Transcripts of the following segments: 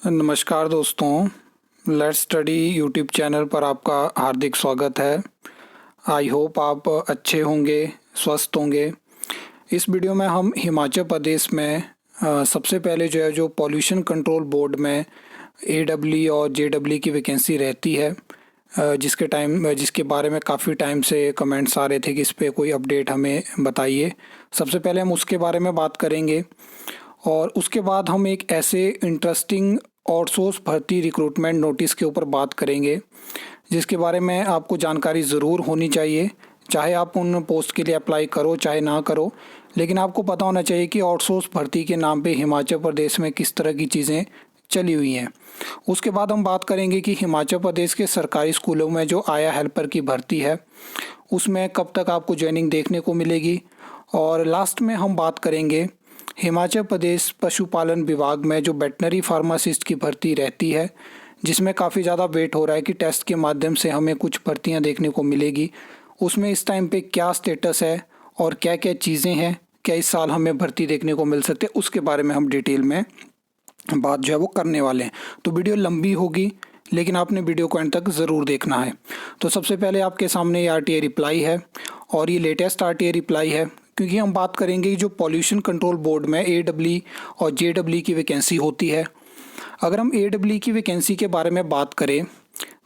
नमस्कार दोस्तों, let's study YouTube channel पर आपका हार्दिक स्वागत है। आई होप आप अच्छे होंगे, स्वस्थ होंगे। इस वीडियो में हम हिमाचल प्रदेश में सबसे पहले जो पॉल्यूशन कंट्रोल बोर्ड में AEE और JEE की वैकेंसी रहती है, जिसके बारे में काफ़ी टाइम से कमेंट्स आ रहे थे कि इस पे कोई अपडेट हमें बताइए। सबसे पहले हम उसके बारे में बात करेंगे और उसके बाद हम एक ऐसे इंटरेस्टिंग आउटसोर्स भर्ती रिक्रूटमेंट नोटिस के ऊपर बात करेंगे जिसके बारे में आपको जानकारी ज़रूर होनी चाहिए। चाहे आप उन पोस्ट के लिए अप्लाई करो चाहे ना करो, लेकिन आपको पता होना चाहिए कि आउटसोर्स भर्ती के नाम पे हिमाचल प्रदेश में किस तरह की चीज़ें चली हुई हैं। उसके बाद हम बात करेंगे कि हिमाचल प्रदेश के सरकारी स्कूलों में जो आया हेल्पर की भर्ती है उसमें कब तक आपको ज्वाइनिंग देखने को मिलेगी। और लास्ट में हम बात करेंगे हिमाचल प्रदेश पशुपालन विभाग में जो वेटनरी फार्मासिस्ट की भर्ती रहती है, जिसमें काफ़ी ज़्यादा वेट हो रहा है कि टेस्ट के माध्यम से हमें कुछ भर्तियां देखने को मिलेगी। उसमें इस टाइम पे क्या स्टेटस है और क्या क्या चीज़ें हैं, क्या इस साल हमें भर्ती देखने को मिल सकते हैं, उसके बारे में हम डिटेल में बात वो करने वाले हैं। तो वीडियो लंबी होगी, लेकिन आपने वीडियो को एंड तक ज़रूर देखना है। तो सबसे पहले आपके सामने ये RTA रिप्लाई है और ये लेटेस्ट RTA रिप्लाई है, क्योंकि हम बात करेंगे जो पॉल्यूशन कंट्रोल बोर्ड में AEE और JEE की वैकेंसी होती है। अगर हम AEE की वैकेंसी के बारे में बात करें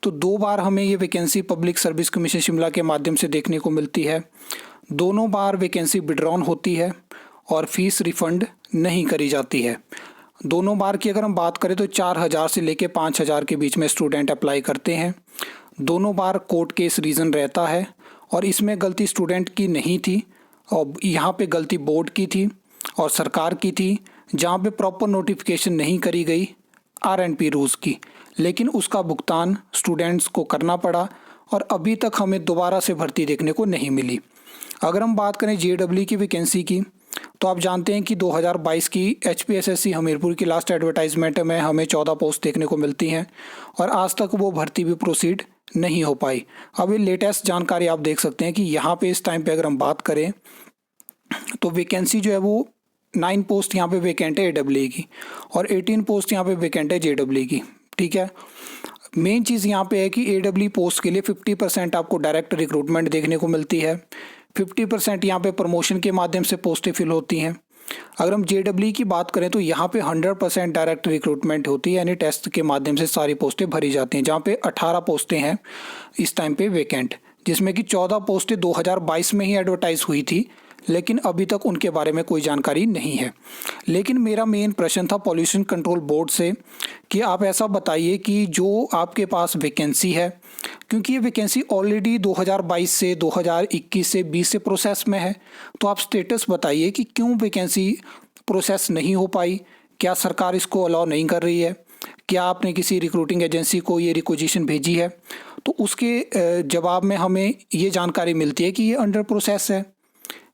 तो 2 बार हमें ये vacancy public service commission Shimla के माध्यम से देखने को मिलती है। दोनों बार वैकेंसी विड्रॉन होती है और फीस रिफंड नहीं करी जाती है। दोनों बार की अगर हम बात करें तो 4,000 से लेकर 5,000 के बीच में स्टूडेंट अप्लाई करते हैं। दोनों बार कोर्ट केस रीज़न रहता है और इसमें गलती स्टूडेंट की नहीं थी और यहाँ पे गलती बोर्ड की थी और सरकार की थी, जहाँ पे प्रॉपर नोटिफिकेशन नहीं करी गई RNP रूल्स की, लेकिन उसका भुगतान स्टूडेंट्स को करना पड़ा और अभी तक हमें दोबारा से भर्ती देखने को नहीं मिली। अगर हम बात करें JEE की वैकेंसी की, तो आप जानते हैं कि 2022 की HPSSC हमीरपुर की लास्ट एडवर्टाइजमेंट में हमें 14 पोस्ट देखने को मिलती हैं और आज तक वो भर्ती भी प्रोसीड नहीं हो पाई। अब ये लेटेस्ट जानकारी आप देख सकते हैं कि यहाँ पे इस टाइम पे अगर हम बात करें तो वैकेंसी जो है वो 9 पोस्ट यहाँ पे वैकेंट है AEE की और 18 पोस्ट यहाँ पे वैकेंट है JEE की। ठीक है, मेन चीज़ यहाँ पे है कि AEE पोस्ट के लिए 50% आपको डायरेक्ट रिक्रूटमेंट देखने को मिलती है, 50% यहाँ पे प्रमोशन के माध्यम से पोस्टें फिल होती हैं। अगर हम JEE की बात करें तो यहाँ पे 100% डायरेक्ट रिक्रूटमेंट होती है, यानी टेस्ट के माध्यम से सारी पोस्टें भरी जाती हैं, जहाँ पे 18 पोस्टें हैं इस टाइम पे वैकेंट, जिसमें कि 14 पोस्टें 2022 में ही एडवर्टाइज हुई थी, लेकिन अभी तक उनके बारे में कोई जानकारी नहीं है। लेकिन मेरा मेन प्रश्न था पॉल्यूशन कंट्रोल बोर्ड से कि आप ऐसा बताइए कि जो आपके पास वैकेंसी है, क्योंकि ये वैकेंसी ऑलरेडी 2022 से 2021 से 20 से प्रोसेस में है, तो आप स्टेटस बताइए कि क्यों वैकेंसी प्रोसेस नहीं हो पाई। क्या सरकार इसको अलाउ नहीं कर रही है? क्या आपने किसी रिक्रूटिंग एजेंसी को ये रिक्वेजिशन भेजी है? तो उसके जवाब में हमें ये जानकारी मिलती है कि ये अंडर प्रोसेस है।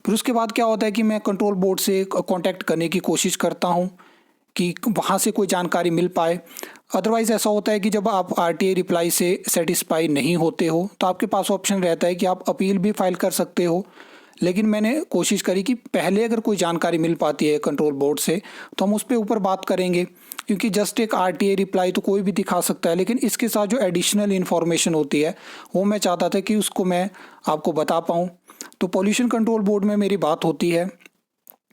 फिर उसके बाद क्या होता है कि मैं कंट्रोल बोर्ड से कांटेक्ट करने की कोशिश करता हूँ कि वहाँ से कोई जानकारी मिल पाए। अदरवाइज़ ऐसा होता है कि जब आप RTA रिप्लाई से सेटिस्फाई नहीं होते हो तो आपके पास ऑप्शन रहता है कि आप अपील भी फाइल कर सकते हो। लेकिन मैंने कोशिश करी कि पहले अगर कोई जानकारी मिल पाती है कंट्रोल बोर्ड से तो हम उस पर ऊपर बात करेंगे, क्योंकि जस्ट एक RTA रिप्लाई तो कोई भी दिखा सकता है, लेकिन इसके साथ जो एडिशनल इन्फॉर्मेशन होती है वो मैं चाहता था कि उसको मैं आपको बता पाऊँ। तो पॉल्यूशन कंट्रोल बोर्ड में मेरी बात होती है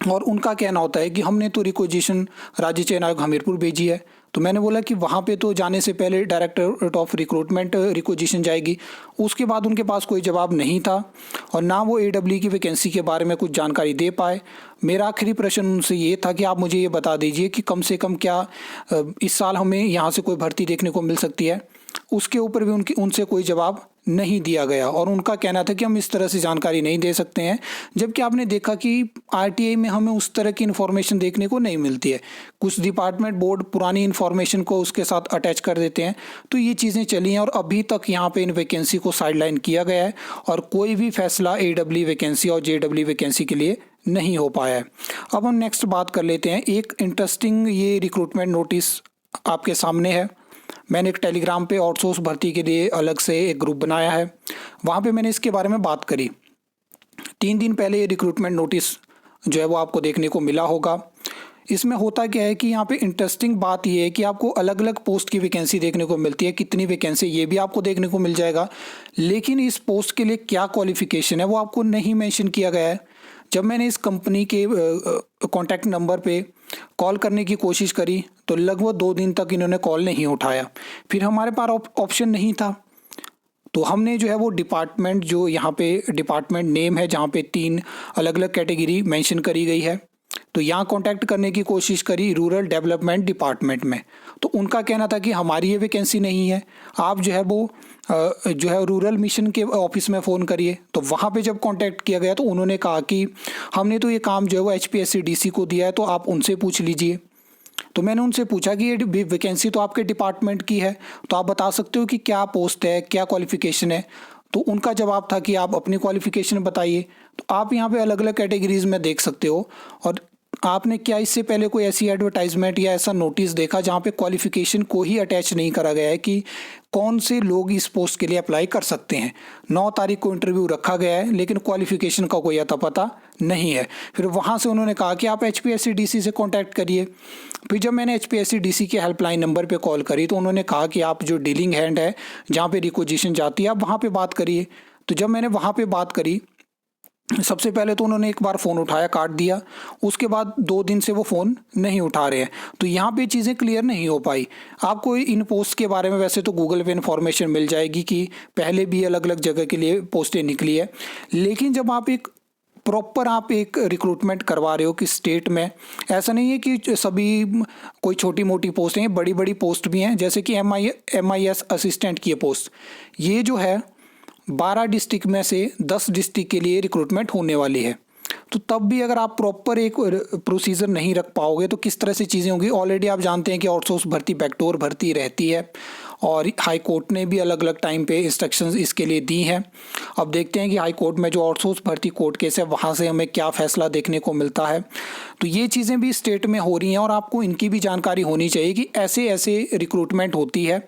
और उनका कहना होता है कि हमने तो रिक्वेजिशन राज्य चयन आयोग हमीरपुर भेजी है। तो मैंने बोला कि वहाँ पे तो जाने से पहले डायरेक्टरेट ऑफ रिक्रूटमेंट रिक्वेजिशन जाएगी। उसके बाद उनके पास कोई जवाब नहीं था और ना वो AEE की वैकेंसी के बारे में कुछ जानकारी दे पाए। मेरा आखिरी प्रश्न उनसे ये था कि आप मुझे ये बता दीजिए कि कम से कम क्या इस साल हमें यहाँ से कोई भर्ती देखने को मिल सकती है। उसके ऊपर भी उनसे कोई जवाब नहीं दिया गया और उनका कहना था कि हम इस तरह से जानकारी नहीं दे सकते हैं, जबकि आपने देखा कि RTA में हमें उस तरह की इन्फॉर्मेशन देखने को नहीं मिलती है। कुछ डिपार्टमेंट बोर्ड पुरानी इन्फॉर्मेशन को उसके साथ अटैच कर देते हैं, तो ये चीज़ें चली हैं और अभी तक यहाँ पे इन वैकेंसी को साइडलाइन किया गया है और कोई भी फैसला AEE वैकेंसी और JEE वैकेंसी के लिए नहीं हो पाया है। अब हम नेक्स्ट बात कर लेते हैं। एक इंटरेस्टिंग ये रिक्रूटमेंट नोटिस आपके सामने है। मैंने एक टेलीग्राम पे आउटसोर्स भर्ती के लिए अलग से एक ग्रुप बनाया है, वहाँ पे मैंने इसके बारे में बात करी। 3 दिन पहले ये रिक्रूटमेंट नोटिस जो है वो आपको देखने को मिला होगा। इसमें होता क्या है कि यहाँ पे इंटरेस्टिंग बात ये है कि आपको अलग अलग पोस्ट की वैकेंसी देखने को मिलती है, कितनी वैकेंसी ये भी आपको देखने को मिल जाएगा, लेकिन इस पोस्ट के लिए क्या क्वालिफिकेशन है वो आपको नहीं मेंशन किया गया है। जब मैंने इस कंपनी के कॉन्टैक्ट नंबर पे कॉल करने की कोशिश करी तो लगभग 2 दिन तक इन्होंने कॉल नहीं उठाया। फिर हमारे पास ऑप्शन नहीं था, तो हमने जो है वो डिपार्टमेंट, जो यहाँ पे डिपार्टमेंट नेम है जहाँ पे 3 अलग अलग कैटेगरी मेंशन करी गई है, तो यहाँ कांटेक्ट करने की कोशिश करी रूरल डेवलपमेंट डिपार्टमेंट में। तो उनका कहना था कि हमारी ये वैकेंसी नहीं है, आप जो है वो जो है रूरल मिशन के ऑफिस में फ़ोन करिए। तो वहाँ पे जब कांटेक्ट किया गया तो उन्होंने कहा कि हमने तो ये काम जो है वो HPSC-DC को दिया है, तो आप उनसे पूछ लीजिए। तो मैंने उनसे पूछा कि ये वैकेंसी तो आपके डिपार्टमेंट की है, तो आप बता सकते हो कि क्या पोस्ट है, क्या क्वालिफिकेशन है। तो उनका जवाब था कि आप अपनी क्वालिफिकेशन बताइए। तो आप यहाँ पे अलग अलग कैटेगरीज में देख सकते हो। और आपने क्या इससे पहले कोई ऐसी एडवर्टाइजमेंट या ऐसा नोटिस देखा जहाँ पे क्वालिफिकेशन को ही अटैच नहीं करा गया है कि कौन से लोग इस पोस्ट के लिए अप्लाई कर सकते हैं? 9 तारीख को इंटरव्यू रखा गया है लेकिन क्वालिफिकेशन का कोई अता पता नहीं है। फिर वहाँ से उन्होंने कहा कि आप HPSC-DC से कांटेक्ट करिए। फिर जब मैंने HPSC-DC के हेल्पलाइन नंबर पे कॉल करी तो उन्होंने कहा कि आप जो डीलिंग हैंड है जहाँ पे रिक्वेजिशन जाती है आप वहाँ पे बात करिए। तो जब मैंने वहाँ पे बात करी, सबसे पहले तो उन्होंने एक बार फ़ोन उठाया, काट दिया। उसके बाद 2 दिन से वो फ़ोन नहीं उठा रहे हैं। तो यहाँ पे चीज़ें क्लियर नहीं हो पाई। आपको इन पोस्ट के बारे में वैसे तो गूगल पे इन्फॉर्मेशन मिल जाएगी कि पहले भी अलग अलग जगह के लिए पोस्टें निकली है, लेकिन जब आप एक प्रॉपर आप एक रिक्रूटमेंट करवा रहे हो कि स्टेट में, ऐसा नहीं है कि सभी कोई छोटी मोटी पोस्ट हैं, बड़ी बड़ी पोस्ट भी हैं। जैसे कि MIS असिस्टेंट की पोस्ट, ये जो है 12 डिस्ट्रिक्ट में से 10 डिस्ट्रिक्ट के लिए रिक्रूटमेंट होने वाली है। तो तब भी अगर आप प्रॉपर एक प्रोसीजर नहीं रख पाओगे तो किस तरह से चीज़ें होंगी। ऑलरेडी आप जानते हैं कि आउटसोर्स भर्ती बैकडोर भर्ती रहती है और हाई कोर्ट ने भी अलग अलग टाइम पे इंस्ट्रक्शंस इसके लिए दी हैं। अब देखते हैं कि हाई कोर्ट में जो आउटसोर्स भर्ती कोर्ट केस है वहाँ से हमें क्या फ़ैसला देखने को मिलता है। तो ये चीज़ें भी स्टेट में हो रही हैं और आपको इनकी भी जानकारी होनी चाहिए कि ऐसे ऐसे रिक्रूटमेंट होती है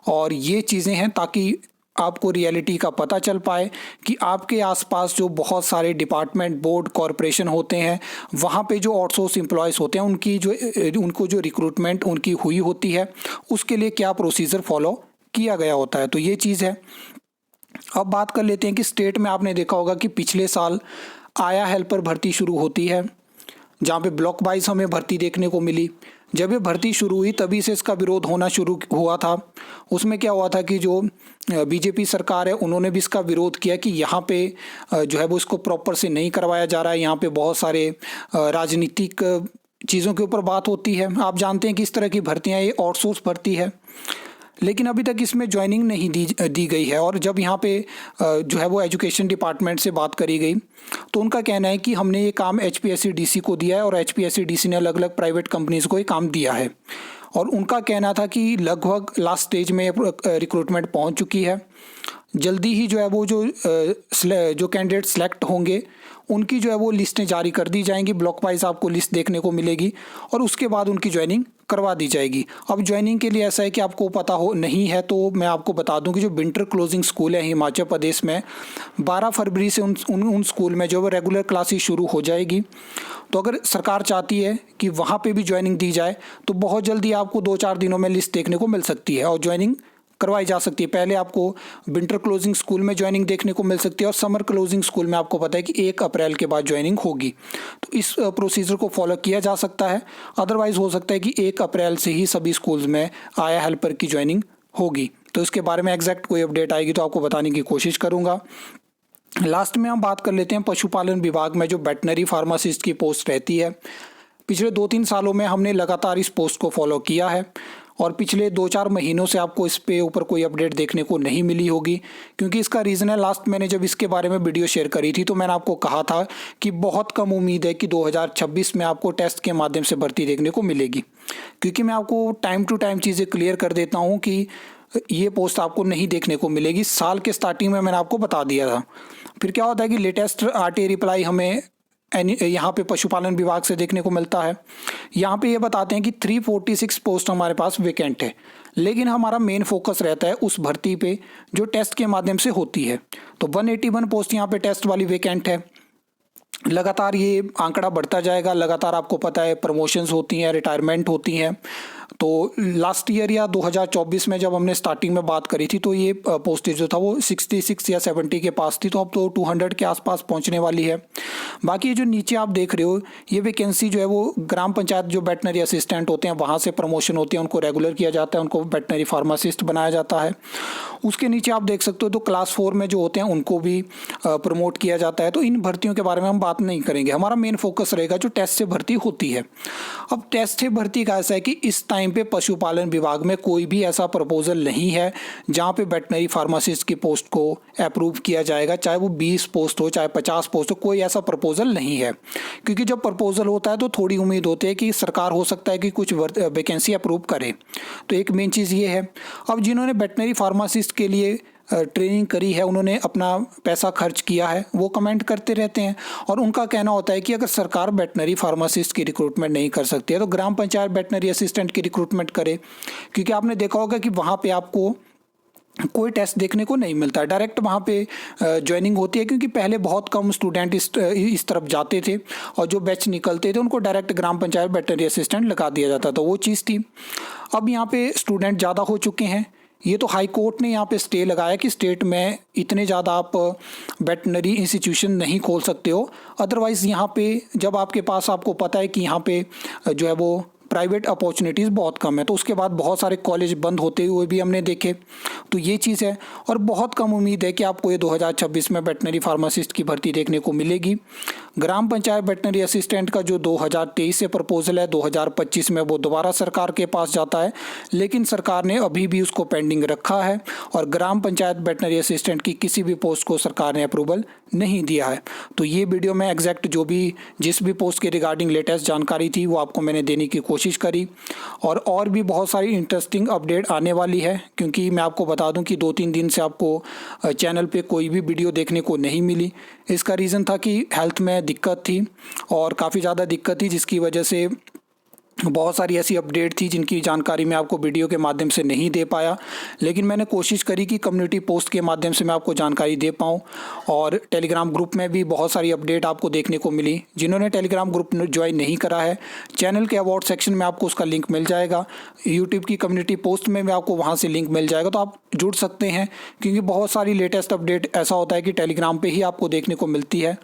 और ये चीज़ें हैं, ताकि आपको रियलिटी का पता चल पाए कि आपके आसपास जो बहुत सारे डिपार्टमेंट, बोर्ड, कॉरपोरेशन होते हैं, वहाँ पे जो आउटसोर्स एम्प्लॉयज़ होते हैं उनको जो रिक्रूटमेंट उनकी हुई होती है उसके लिए क्या प्रोसीजर फॉलो किया गया होता है। तो ये चीज़ है। अब बात कर लेते हैं कि स्टेट में आपने देखा होगा कि पिछले साल आया हेल्पर भर्ती शुरू होती है, जहाँ पे ब्लॉक वाइज हमें भर्ती देखने को मिली। जब ये भर्ती शुरू हुई तभी से इसका विरोध होना शुरू हुआ था। उसमें क्या हुआ था कि जो BJP सरकार है उन्होंने भी इसका विरोध किया कि यहाँ पे जो है वो इसको प्रॉपर से नहीं करवाया जा रहा है। यहाँ पे बहुत सारे राजनीतिक चीज़ों के ऊपर बात होती है। आप जानते हैं कि इस तरह की भर्तियाँ ये आउटसोर्स भर्ती है, लेकिन अभी तक इसमें ज्वाइनिंग नहीं दी गई है। और जब यहाँ पे जो है वो एजुकेशन डिपार्टमेंट से बात करी गई तो उनका कहना है कि हमने ये काम HPSC-DC को दिया है और HPSC-DC ने अलग अलग प्राइवेट कंपनीज़ को ये काम दिया है। और उनका कहना था कि लगभग लास्ट स्टेज में रिक्रूटमेंट पहुँच चुकी है। जल्दी ही जो है वो जो कैंडिडेट सेलेक्ट होंगे उनकी जो है वो लिस्टें जारी कर दी जाएंगी। ब्लॉक वाइज आपको लिस्ट देखने को मिलेगी और उसके बाद उनकी ज्वाइनिंग करवा दी जाएगी। अब ज्वाइनिंग के लिए ऐसा है कि आपको पता हो नहीं है तो मैं आपको बता दूं कि जो विंटर क्लोजिंग स्कूल है हिमाचल प्रदेश में 12 फरवरी से उन स्कूल में जो है रेगुलर क्लासेस शुरू हो जाएगी। तो अगर सरकार चाहती है कि वहाँ पे भी ज्वाइनिंग दी जाए तो बहुत जल्दी आपको 2-4 दिनों में लिस्ट देखने को मिल सकती है और ज्वाइनिंग करवाई जा सकती है। पहले आपको विंटर क्लोजिंग स्कूल में ज्वाइनिंग देखने को मिल सकती है और समर क्लोजिंग स्कूल में आपको पता है कि 1 अप्रैल के बाद ज्वाइनिंग होगी। तो इस प्रोसीजर को फॉलो किया जा सकता है। अदरवाइज़ हो सकता है कि 1 अप्रैल से ही सभी स्कूल्स में आया हेल्पर की ज्वाइनिंग होगी। तो इसके बारे में एग्जैक्ट कोई अपडेट आएगी तो आपको बताने की कोशिश करूँगा। लास्ट में हम बात कर लेते हैं पशुपालन विभाग में जो वेटनरी फार्मासिस्ट की पोस्ट रहती है। पिछले 2-3 सालों में हमने लगातार इस पोस्ट को फॉलो किया है और पिछले 2-4 महीनों से आपको इस पे ऊपर कोई अपडेट देखने को नहीं मिली होगी, क्योंकि इसका रीज़न है लास्ट मैंने जब इसके बारे में वीडियो शेयर करी थी तो मैंने आपको कहा था कि बहुत कम उम्मीद है कि 2026 में आपको टेस्ट के माध्यम से भर्ती देखने को मिलेगी। क्योंकि मैं आपको टाइम टू टाइम चीज़ें क्लियर कर देता हूँ कि ये पोस्ट आपको नहीं देखने को मिलेगी। साल के स्टार्टिंग में मैंने आपको बता दिया था। फिर क्या होता है कि लेटेस्ट RTA रिप्लाई हमें यहाँ पे पशुपालन विभाग से देखने को मिलता है। यहाँ पे ये बताते हैं कि 346 पोस्ट हमारे पास वेकेंट है, लेकिन हमारा मेन फोकस रहता है उस भर्ती पे जो टेस्ट के माध्यम से होती है। तो 181 पोस्ट यहाँ पे टेस्ट वाली वेकेंट है। लगातार ये आंकड़ा बढ़ता जाएगा। लगातार आपको पता है प्रमोशंस होती हैं, रिटायरमेंट होती हैं। तो लास्ट ईयर या 2024 में जब हमने स्टार्टिंग में बात करी थी तो ये पोस्टेज जो था वो 66 या 70 के पास थी, तो अब तो 200 के आसपास पहुंचने वाली है। बाकी ये जो नीचे आप देख रहे हो ये वैकेंसी जो है वो ग्राम पंचायत जो वेटनरी असिस्टेंट होते हैं वहाँ से प्रमोशन होती है, उनको रेगुलर किया जाता है, उनको वेटनरी फार्मासिस्ट बनाया जाता है। उसके नीचे आप देख सकते हो तो क्लास 4 में जो होते हैं उनको भी प्रमोट किया जाता है। तो इन भर्तियों के बारे में हम बात नहीं करेंगे, हमारा मेन फोकस रहेगा जो टेस्ट से भर्ती होती है। अब टेस्ट से भर्ती का ऐसा है कि इस टाइम पे पशुपालन विभाग में कोई भी ऐसा प्रपोजल नहीं है जहाँ पे वेटनरी फार्मासिस्ट की पोस्ट को अप्रूव किया जाएगा, चाहे वो 20 पोस्ट हो चाहे 50 पोस्ट हो, कोई ऐसा प्रपोजल नहीं है। क्योंकि जब प्रपोजल होता है तो थोड़ी उम्मीद होती है कि सरकार हो सकता है कि कुछ वैकेंसी अप्रूव करे, तो एक मेन चीज़ ये है। अब जिन्होंने वेटनरी फार्मासिस्ट के लिए ट्रेनिंग करी है, उन्होंने अपना पैसा खर्च किया है, वो कमेंट करते रहते हैं और उनका कहना होता है कि अगर सरकार वेटनरी फार्मासिस्ट की रिक्रूटमेंट नहीं कर सकती है तो ग्राम पंचायत वेटनरी असिस्टेंट की रिक्रूटमेंट करे। क्योंकि आपने देखा होगा कि वहाँ पे आपको कोई टेस्ट देखने को नहीं मिलता है, डायरेक्ट वहाँ पे ज्वाइनिंग होती है। क्योंकि पहले बहुत कम स्टूडेंट इस तरफ जाते थे और जो बैच निकलते थे उनको डायरेक्ट ग्राम पंचायत वेटनरी असिस्टेंट लगा दिया जाता था, वो चीज़ थी। अब यहाँ पे स्टूडेंट ज़्यादा हो चुके हैं, ये तो हाई कोर्ट ने यहाँ पे स्टे लगाया कि स्टेट में इतने ज़्यादा आप वेटनरी इंस्टीट्यूशन नहीं खोल सकते हो। अदरवाइज़ यहाँ पे जब आपके पास आपको पता है कि यहाँ पे जो है वो प्राइवेट अपॉर्चुनिटीज़ बहुत कम है, तो उसके बाद बहुत सारे कॉलेज बंद होते हुए भी हमने देखे, तो ये चीज़ है। और बहुत कम उम्मीद है कि आपको ये 2026 में वेटनरी फार्मासिस्ट की भर्ती देखने को मिलेगी। ग्राम पंचायत वेटनरी असिस्टेंट का जो 2023 से प्रपोजल है 2025 में वो दोबारा सरकार के पास जाता है, लेकिन सरकार ने अभी भी उसको पेंडिंग रखा है और ग्राम पंचायत वेटनरी असिस्टेंट की किसी भी पोस्ट को सरकार ने अप्रूवल नहीं दिया है। तो ये वीडियो में एग्जैक्ट जिस भी पोस्ट के रिगार्डिंग लेटेस्ट जानकारी थी वो आपको मैंने देने की कोशिश करी। और भी बहुत सारी इंटरेस्टिंग अपडेट आने वाली है, क्योंकि मैं आपको बता दूं कि 2-3 दिन से आपको चैनल पे कोई भी वीडियो देखने को नहीं मिली। इसका रीज़न था कि हेल्थ में दिक्कत थी और काफ़ी ज़्यादा दिक्कत थी, जिसकी वजह से बहुत सारी ऐसी अपडेट थी जिनकी जानकारी मैं आपको वीडियो के माध्यम से नहीं दे पाया। लेकिन मैंने कोशिश करी कि कम्युनिटी पोस्ट के माध्यम से मैं आपको जानकारी दे पाऊँ। और टेलीग्राम ग्रुप में भी बहुत सारी अपडेट आपको देखने को मिली। जिन्होंने टेलीग्राम ग्रुप ज्वाइन नहीं करा है, चैनल के अबाउट सेक्शन में आपको उसका लिंक मिल जाएगा। यूट्यूब की कम्युनिटी पोस्ट में भी आपको वहाँ से लिंक मिल जाएगा, तो आप जुड़ सकते हैं। क्योंकि बहुत सारी लेटेस्ट अपडेट ऐसा होता है कि टेलीग्राम पर ही आपको देखने को मिलती है।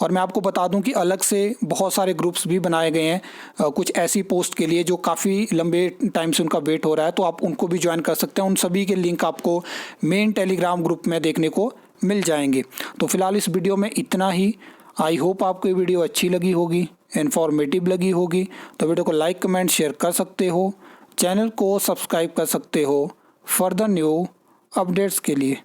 और मैं आपको बता दूँ कि अलग से बहुत सारे ग्रुप्स भी बनाए गए हैं कुछ ऐसी पोस्ट के लिए जो काफ़ी लंबे टाइम से उनका वेट हो रहा है, तो आप उनको भी ज्वाइन कर सकते हैं। उन सभी के लिंक आपको मेन टेलीग्राम ग्रुप में देखने को मिल जाएंगे। तो फिलहाल इस वीडियो में इतना ही। आई होप आपको ये वीडियो अच्छी लगी होगी, इन्फॉर्मेटिव लगी होगी। तो वीडियो को लाइक कमेंट शेयर कर सकते हो, चैनल को सब्सक्राइब कर सकते हो फर्दर न्यू अपडेट्स के लिए।